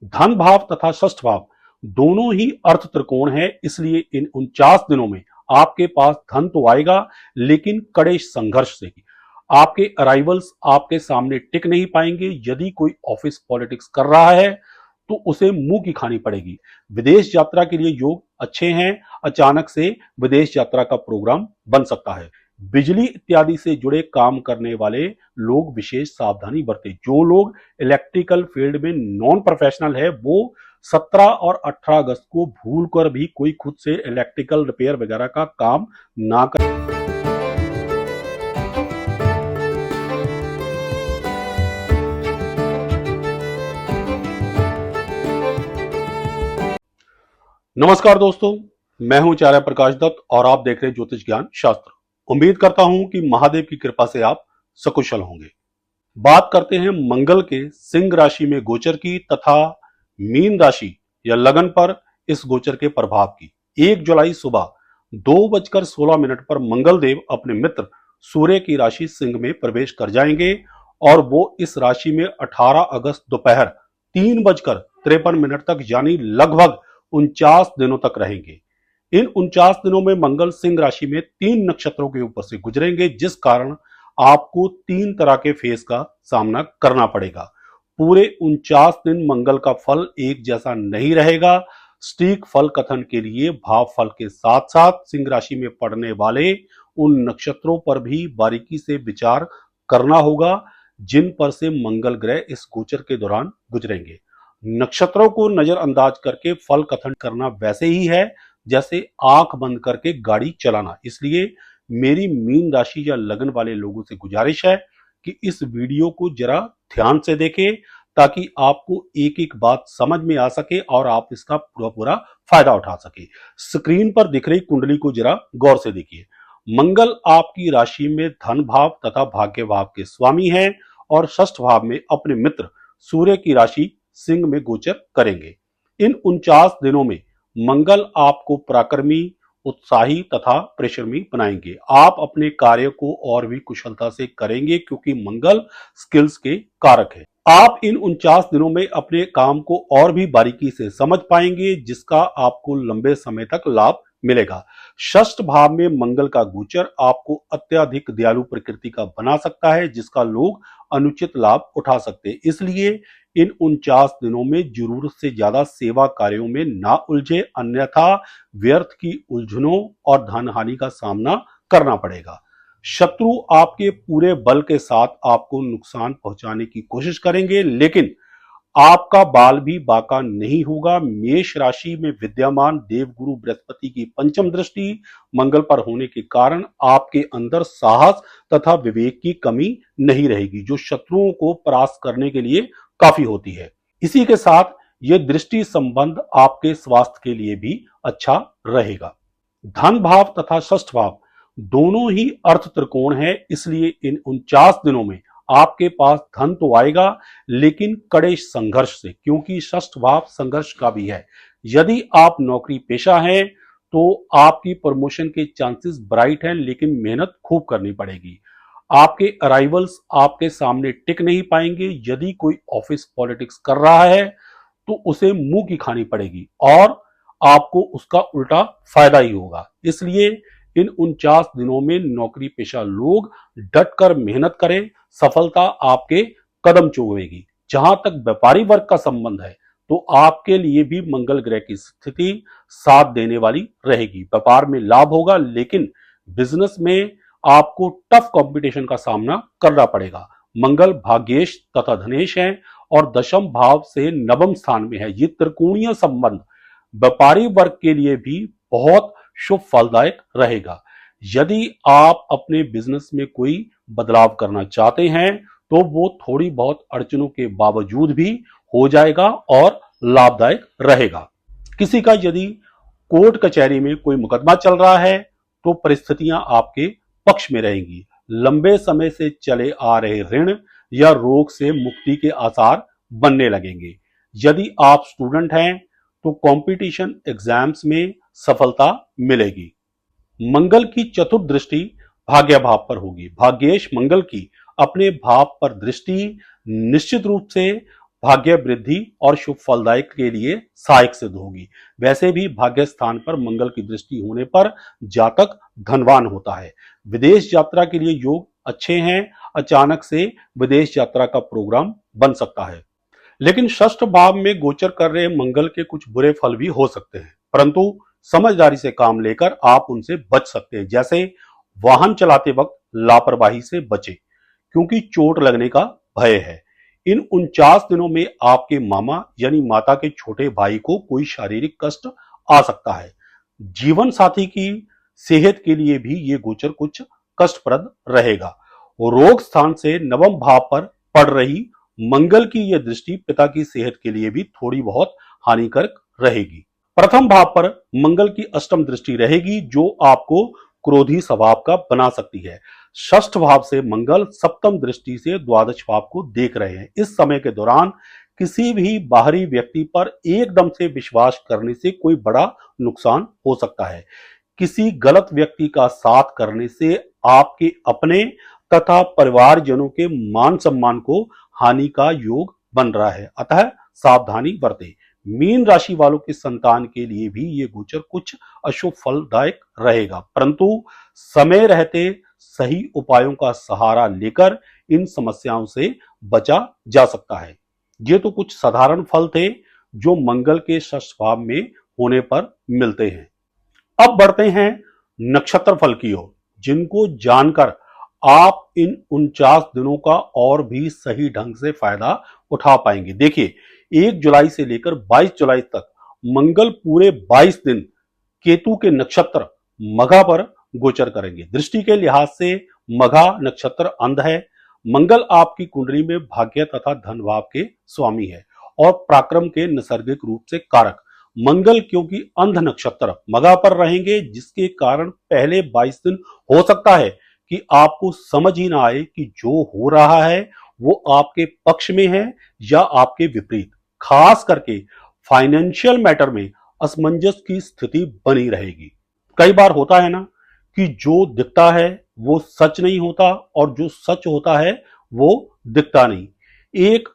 धन भाव तथा षष्ठ भाव दोनों ही अर्थ त्रिकोण है, इसलिए इन 49 दिनों में आपके पास धन तो आएगा, लेकिन कड़े संघर्ष से। आपके अराइवल्स आपके सामने टिक नहीं पाएंगे। यदि कोई ऑफिस पॉलिटिक्स कर रहा है तो उसे मुंह की खानी पड़ेगी। विदेश यात्रा के लिए योग अच्छे हैं। अचानक से विदेश यात्रा का प्रोग्राम बन सकता है। बिजली इत्यादि से जुड़े काम करने वाले लोग विशेष सावधानी बरतें। जो लोग इलेक्ट्रिकल फील्ड में नॉन प्रोफेशनल है वो 17 और 18 अगस्त को भूल कर भी कोई खुद से इलेक्ट्रिकल रिपेयर वगैरह का काम ना करें। नमस्कार दोस्तों, मैं हूं आचार्य प्रकाश दत्त और आप देख रहे हैं ज्योतिष ज्ञान शास्त्र। उम्मीद करता हूं कि महादेव की कृपा से आप सकुशल होंगे। बात करते हैं मंगल के सिंह राशि में गोचर की तथा मीन राशि या लगन पर इस गोचर के प्रभाव की। 1 जुलाई सुबह 2:16 पर मंगल देव अपने मित्र सूर्य की राशि सिंह में प्रवेश कर जाएंगे और वो इस राशि में 18 अगस्त दोपहर 3:53 तक यानी लगभग 49 दिनों तक रहेंगे। इन 49 दिनों में मंगल सिंह राशि में 3 नक्षत्रों के ऊपर से गुजरेंगे, जिस कारण आपको 3 तरह के फेस का सामना करना पड़ेगा। पूरे 49 दिन मंगल का फल एक जैसा नहीं रहेगा। सटीक फल कथन के लिए भाव फल के साथ साथ सिंह राशि में पड़ने वाले उन नक्षत्रों पर भी बारीकी से विचार करना होगा जिन पर से मंगल ग्रह इस गोचर के दौरान गुजरेंगे। नक्षत्रों को नजरअंदाज करके फल कथन करना वैसे ही है जैसे आंख बंद करके गाड़ी चलाना। इसलिए मेरी मीन राशि या लगन वाले लोगों से गुजारिश है कि इस वीडियो को जरा ध्यान से देखें ताकि आपको एक एक बात समझ में आ सके और आप इसका पूरा पूरा फायदा उठा सके। स्क्रीन पर दिख रही कुंडली को जरा गौर से देखिए। मंगल आपकी राशि में धन भाव तथा भाग्य भाव के स्वामी हैं और षष्ठ भाव में अपने मित्र सूर्य की राशि सिंह में गोचर करेंगे। इन 49 दिनों में मंगल आपको पराक्रमी, उत्साही तथा परिश्रमी बनाएंगे। आप अपने कार्य को और भी कुशलता से करेंगे क्योंकि मंगल स्किल्स के कारक है। आप इन 49 दिनों में अपने काम को और भी बारीकी से समझ पाएंगे जिसका आपको लंबे समय तक लाभ मिलेगा। षष्ठ भाव में मंगल का गोचर आपको अत्यधिक दयालु प्रकृति का बना सकता है जिसका लोग अनुचित लाभ उठा सकते हैं। इसलिए इन 49 दिनों में जरूरत से ज्यादा सेवा कार्यों में ना उलझे, अन्यथा व्यर्थ की उलझनों और धन हानि का सामना करना पड़ेगा। शत्रु आपके पूरे बल के साथ आपको नुकसान पहुंचाने की कोशिश करेंगे, लेकिन आपका बाल भी बाका नहीं होगा। मेष राशि में विद्यमान देवगुरु बृहस्पति की पंचम दृष्टि मंगल पर होने के कारण आपके अंदर साहस तथा विवेक की कमी नहीं रहेगी, जो शत्रुओं को परास्त करने के लिए काफी होती है। इसी के साथ यह दृष्टि संबंध आपके स्वास्थ्य के लिए भी अच्छा रहेगा। धन भाव तथा षष्ठ भाव दोनों ही अर्थ त्रिकोण है, इसलिए इन 49 दिनों में आपके पास धन तो आएगा, लेकिन कड़े संघर्ष से, क्योंकि षष्ठ भाव संघर्ष का भी है। यदि आप नौकरी पेशा हैं तो आपकी प्रमोशन के चांसेस ब्राइट हैं, लेकिन मेहनत खूब करनी पड़ेगी। आपके अराइवल्स आपके सामने टिक नहीं पाएंगे। यदि कोई ऑफिस पॉलिटिक्स कर रहा है तो उसे मुंह की खानी पड़ेगी और आपको उसका उल्टा फायदा ही होगा। इसलिए इन 49 दिनों में नौकरी पेशा लोग डटकर मेहनत करें, सफलता आपके कदम चूमेगी। जहां तक व्यापारी वर्ग का संबंध है तो आपके लिए भी मंगल ग्रह की स्थिति साथ देने वाली रहेगी। व्यापार में लाभ होगा, लेकिन बिजनेस में आपको टफ कंपटीशन का सामना करना पड़ेगा। मंगल भाग्येश तथा धनेश है और दशम भाव से नवम स्थान में है। ये त्रिकोणीय संबंध व्यापारी वर्ग के लिए भी बहुत शुभ फलदायक रहेगा। यदि आप अपने बिजनेस में कोई बदलाव करना चाहते हैं तो वो थोड़ी बहुत अड़चनों के बावजूद भी हो जाएगा और लाभदायक रहेगा। किसी का यदि कोर्ट कचहरी में कोई मुकदमा चल रहा है तो परिस्थितियां आपके पक्ष में रहेंगी। लंबे समय से चले आ रहे ऋण या रोग से मुक्ति के आसार बनने लगेंगे। यदि आप स्टूडेंट हैं तो कंपटीशन एग्जाम्स में सफलता मिलेगी। मंगल की चतुर्थ दृष्टि भाग्य भाव पर होगी। भाग्येश मंगल की अपने भाव पर दृष्टि निश्चित रूप से भाग्य वृद्धि और शुभ फलदायक के लिए सहायक सिद्ध होगी। वैसे भी भाग्य स्थान पर मंगल की दृष्टि होने पर जातक धनवान होता है। विदेश यात्रा के लिए योग अच्छे हैं। अचानक से विदेश यात्रा का प्रोग्राम बन सकता है। लेकिन षष्ठ भाव में गोचर कर रहे मंगल के कुछ बुरे फल भी हो सकते हैं, परंतु समझदारी से काम लेकर आप उनसे बच सकते हैं। जैसे वाहन चलाते वक्त लापरवाही से बचें, क्योंकि चोट लगने का भय है। इन 49 दिनों में आपके मामा यानी माता के छोटे भाई को कोई शारीरिक कष्ट आ सकता है। जीवन साथी की सेहत के लिए भी ये गोचर कुछ कष्टप्रद रहेगा। रोग स्थान से नवम भाव पर पड़ रही मंगल की यह दृष्टि पिता की सेहत के लिए भी थोड़ी बहुत हानिकारक रहेगी। प्रथम भाव पर मंगल की अष्टम दृष्टि रहेगी, जो आपको क्रोधी स्वभाव का बना सकती है। षष्ठ भाव से मंगल सप्तम दृष्टि से द्वादश भाव को देख रहे हैं। इस समय के दौरान किसी भी बाहरी व्यक्ति पर एकदम से विश्वास करने से कोई बड़ा नुकसान हो सकता है। किसी गलत व्यक्ति का साथ करने से आपके अपने तथा परिवारजनों के मान सम्मान को हानि का योग बन रहा है, अतः सावधानी बरतें। मीन राशि वालों की संतान के लिए भी ये गोचर कुछ अशुभ फलदायक रहेगा, परंतु समय रहते सही उपायों का सहारा लेकर इन समस्याओं से बचा जा सकता है। ये तो कुछ साधारण फल थे जो मंगल के षष्ठ भाव में होने पर मिलते हैं। अब बढ़ते हैं नक्षत्र फल की ओर, जिनको जानकर आप इन 49 दिनों का और भी सही ढंग से फायदा उठा पाएंगे। देखिए, 1 जुलाई से लेकर 22 जुलाई तक मंगल पूरे 22 दिन केतु के नक्षत्र मघा पर गोचर करेंगे। दृष्टि के लिहाज से मघा नक्षत्र अंध है। मंगल आपकी कुंडली में भाग्य तथा धन भाव के स्वामी है और पराक्रम के नैसर्गिक रूप से कारक। मंगल क्योंकि अंध नक्षत्र मघा पर रहेंगे, जिसके कारण पहले 22 दिन हो सकता है कि आपको समझ ही ना आए कि जो हो रहा है वो आपके पक्ष में है या आपके विपरीत। खास करके फाइनेंशियल मैटर में असमंजस की स्थिति बनी रहेगी। कई बार होता है ना कि जो दिखता है वो सच नहीं होता और जो सच होता है वो दिखता नहीं। एक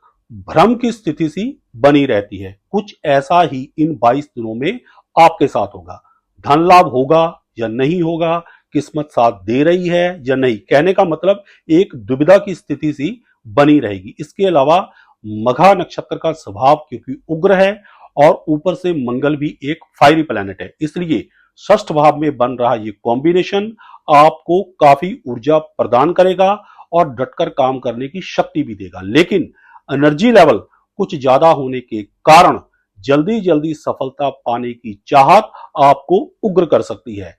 भ्रम की स्थिति सी बनी रहती है। कुछ ऐसा ही इन 22 दिनों में आपके साथ होगा। धन लाभ होगा या नहीं होगा, किस्मत साथ दे रही है या नहीं, कहने का मतलब एक दुविधा की स्थिति सी बनी रहेगी। इसके अलावा मघा नक्षत्र का स्वभाव क्योंकि उग्र है और ऊपर से मंगल भी एक फायरी प्लैनेट है, इसलिए षष्ठ भाव में बन रहा ये कॉम्बिनेशन आपको काफी ऊर्जा प्रदान करेगा और डटकर काम करने की शक्ति भी देगा। लेकिन एनर्जी लेवल कुछ ज्यादा होने के कारण जल्दी जल्दी सफलता पाने की चाहत आपको उग्र कर सकती है।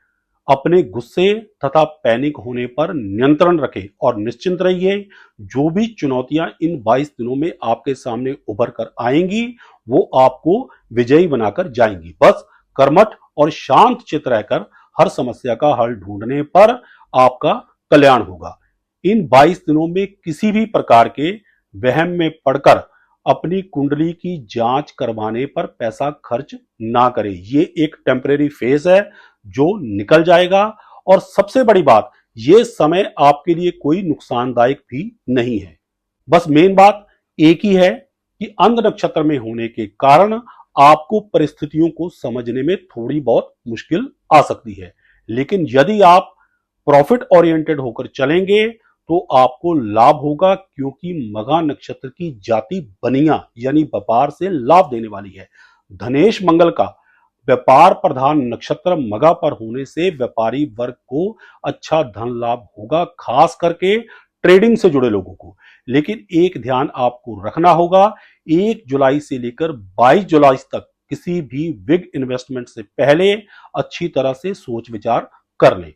अपने गुस्से तथा पैनिक होने पर नियंत्रण रखें और निश्चिंत रहिए। जो भी चुनौतियां इन 22 दिनों में आपके सामने उभर कर आएंगी वो आपको विजयी बनाकर जाएंगी। बस कर्मठ और शांत चित्त रहकर हर समस्या का हल ढूंढने पर आपका कल्याण होगा। इन 22 दिनों में किसी भी प्रकार के वहम में पड़कर अपनी कुंडली की जांच करवाने पर पैसा खर्च ना करें। ये एक टेम्परेरी फेज है जो निकल जाएगा। और सबसे बड़ी बात, ये समय आपके लिए कोई नुकसानदायक भी नहीं है। बस मेन बात एक ही है कि अंध नक्षत्र में होने के कारण आपको परिस्थितियों को समझने में थोड़ी बहुत मुश्किल आ सकती है। लेकिन यदि आप प्रॉफिट ओरिएंटेड होकर चलेंगे तो आपको लाभ होगा, क्योंकि मघा नक्षत्र की जाति बनिया यानी व्यापार से लाभ देने वाली है। धनेश मंगल का व्यापार प्रधान नक्षत्र मघा पर होने से व्यापारी वर्ग को अच्छा धन लाभ होगा, खास करके ट्रेडिंग से जुड़े लोगों को। लेकिन एक ध्यान आपको रखना होगा, 1 जुलाई से लेकर 22 जुलाई तक किसी भी बिग इन्वेस्टमेंट से पहले अच्छी तरह से सोच विचार कर लें।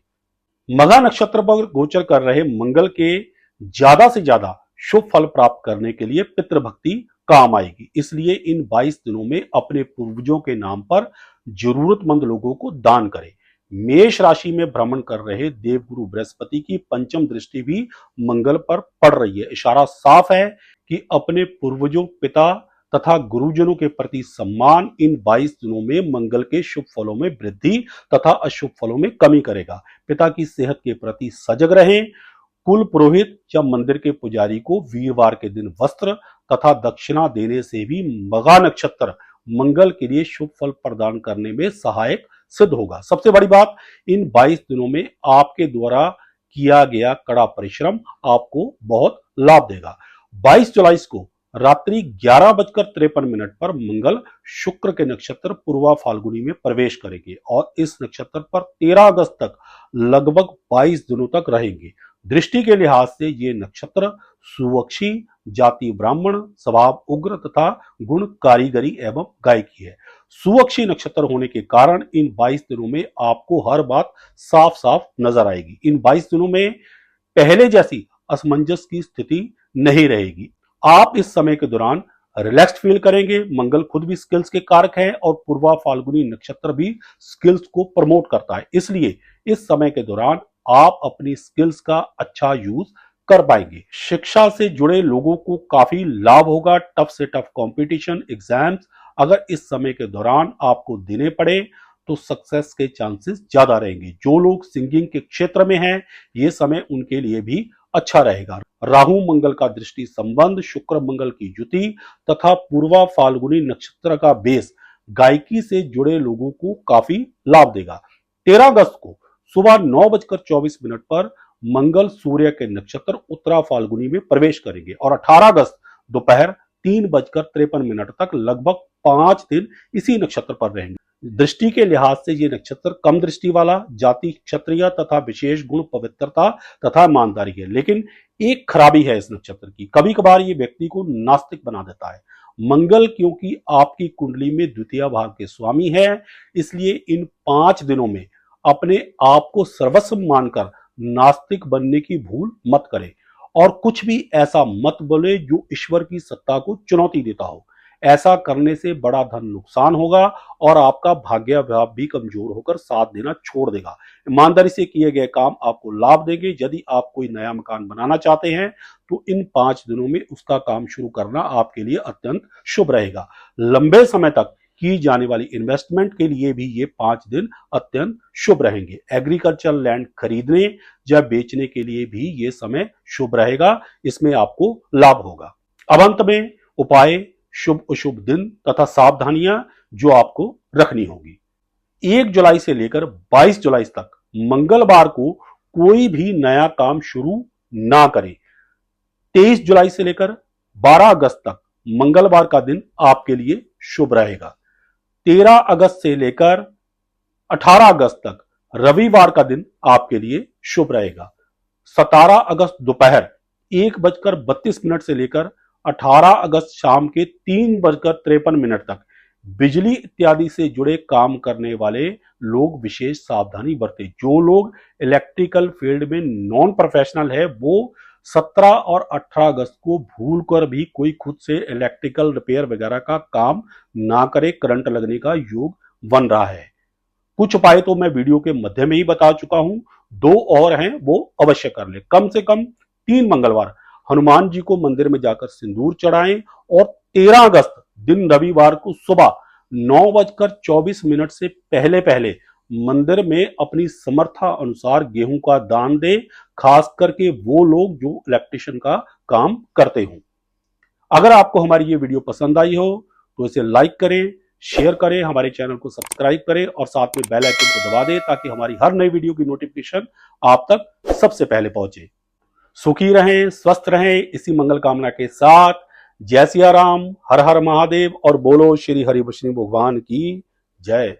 मघा नक्षत्र पर गोचर कर रहे मंगल के ज्यादा से ज्यादा शुभ फल प्राप्त करने के लिए पितृभक्ति काम आएगी। इसलिए इन 22 दिनों में अपने पूर्वजों के नाम पर जरूरतमंद लोगों को दान करें। मेष राशि में भ्रमण कर रहे देवगुरु बृहस्पति की पंचम दृष्टि भी मंगल पर पड़ रही है। इशारा साफ है कि अपने पूर्वजों, पिता तथा गुरुजनों के प्रति सम्मान इन 22 दिनों में मंगल के शुभ फलों में वृद्धि तथा अशुभ फलों में कमी करेगा। पिता की सेहत के प्रति सजग रहें। कुल पुरोहित या मंदिर के पुजारी को वीरवार के दिन वस्त्र तथा दक्षिणा देने से भी मघा नक्षत्र मंगल के लिए शुभ फल प्रदान करने में सहायक सिद्ध होगा। सबसे बड़ी बात, इन 22 दिनों में आपके द्वारा किया गया कड़ा परिश्रम आपको बहुत लाभ देगा। 22 जुलाई को रात्रि 11:53 पर मंगल शुक्र के नक्षत्र पूर्वा फाल्गुनी में प्रवेश करेंगे और इस नक्षत्र पर 13 अगस्त तक लगभग 22 दिनों तक रहेंगे। दृष्टि के लिहाज से ये नक्षत्र सुवक्षी, जाति ब्राह्मण, स्वभाव उग्र तथा गुण कारीगरी एवं गायकी है। सुवक्षी नक्षत्र होने के कारण इन 22 दिनों में आपको हर बात साफ साफ नजर आएगी। इन 22 दिनों में पहले जैसी असमंजस की स्थिति नहीं रहेगी। आप इस समय के दौरान रिलैक्स्ड फील करेंगे। मंगल खुद भी स्किल्स के कारक है और पूर्वा फाल्गुनी नक्षत्र भी स्किल्स को प्रमोट करता है, इसलिए इस समय के दौरान आप अपनी स्किल्स का अच्छा यूज कर पाएंगे। शिक्षा से जुड़े लोगों को काफी लाभ होगा। टफ से टफ कंपटीशन एग्जाम्स अगर इस समय के दौरान आपको देने पड़े तो सक्सेस के चांसेस ज्यादा रहेंगे। जो लोग सिंगिंग के क्षेत्र में हैं, ये समय उनके लिए भी अच्छा रहेगा। राहु मंगल का दृष्टि संबंध, शुक्र मंगल की युति तथा पूर्वा फाल्गुनी नक्षत्र का बेस गायकी से जुड़े लोगों को काफी लाभ देगा। 13 अगस्त को सुबह 9:24 पर मंगल सूर्य के नक्षत्र उत्तरा फाल्गुनी में प्रवेश करेंगे और 18 अगस्त दोपहर 3:53 तक लगभग 5 दिन इसी नक्षत्र पर रहेंगे। दृष्टि के लिहाज से ये नक्षत्र कम दृष्टि वाला, जाति क्षत्रिय तथा विशेष गुण पवित्रता तथा ईमानदारी है। लेकिन एक खराबी है इस नक्षत्र की, कभी कभार ये व्यक्ति को नास्तिक बना देता है। मंगल क्योंकि आपकी कुंडली में द्वितीय भाव के स्वामी है, इसलिए इन 5 दिनों में अपने आप को सर्वस्व मानकर नास्तिक बनने की भूल मत करें और कुछ भी ऐसा मत बोले जो ईश्वर की सत्ता को चुनौती देता हो। ऐसा करने से बड़ा धन नुकसान होगा और आपका भाग्य भाव भी कमजोर होकर साथ देना छोड़ देगा। ईमानदारी से किए गए काम आपको लाभ देंगे। यदि आप कोई नया मकान बनाना चाहते हैं तो इन 5 दिनों में उसका काम शुरू करना आपके लिए अत्यंत शुभ रहेगा। लंबे समय तक की जाने वाली इन्वेस्टमेंट के लिए भी ये 5 दिन अत्यंत शुभ रहेंगे। एग्रीकल्चर लैंड खरीदने या बेचने के लिए भी ये समय शुभ रहेगा, इसमें आपको लाभ होगा। अब अंत में उपाय, शुभ अशुभ दिन तथा सावधानियां जो आपको रखनी होगी। 1 जुलाई से लेकर 22 जुलाई तक मंगलवार को कोई भी नया काम शुरू ना करें। 23 जुलाई से लेकर 12 अगस्त तक मंगलवार का दिन आपके लिए शुभ रहेगा। 13 अगस्त से लेकर 18 अगस्त तक रविवार का दिन आपके लिए शुभ रहेगा। 17 अगस्त दोपहर 1:32 से लेकर 18 अगस्त शाम के 3:53 तक बिजली इत्यादि से जुड़े काम करने वाले लोग विशेष सावधानी बरतें। जो लोग इलेक्ट्रिकल फील्ड में नॉन प्रोफेशनल है वो 17 और 18 अगस्त को भूलकर भी कोई खुद से इलेक्ट्रिकल रिपेयर वगैरह का काम ना करे, करंट लगने का योग बन रहा है। कुछ उपाय तो मैं वीडियो के मध्य में ही बता चुका हूं, 2 और हैं वो अवश्य कर ले। कम से कम 3 मंगलवार हनुमान जी को मंदिर में जाकर सिंदूर चढ़ाएं और 13 अगस्त दिन रविवार को सुबह 9:24 से पहले पहले मंदिर में अपनी समर्था अनुसार गेहूं का दान दें, खास करके वो लोग जो इलेक्ट्रिशियन का काम करते हों। अगर आपको हमारी ये वीडियो पसंद आई हो तो इसे लाइक करें, शेयर करें, हमारे चैनल को सब्सक्राइब करें और साथ में बेल आइकन को दबा दें ताकि हमारी हर नई वीडियो की नोटिफिकेशन आप तक सबसे पहले पहुंचे। सुखी रहें, स्वस्थ रहें, इसी मंगल कामना के साथ जय सिया राम, हर हर महादेव और बोलो श्री हरि विष्णु भगवान की जय।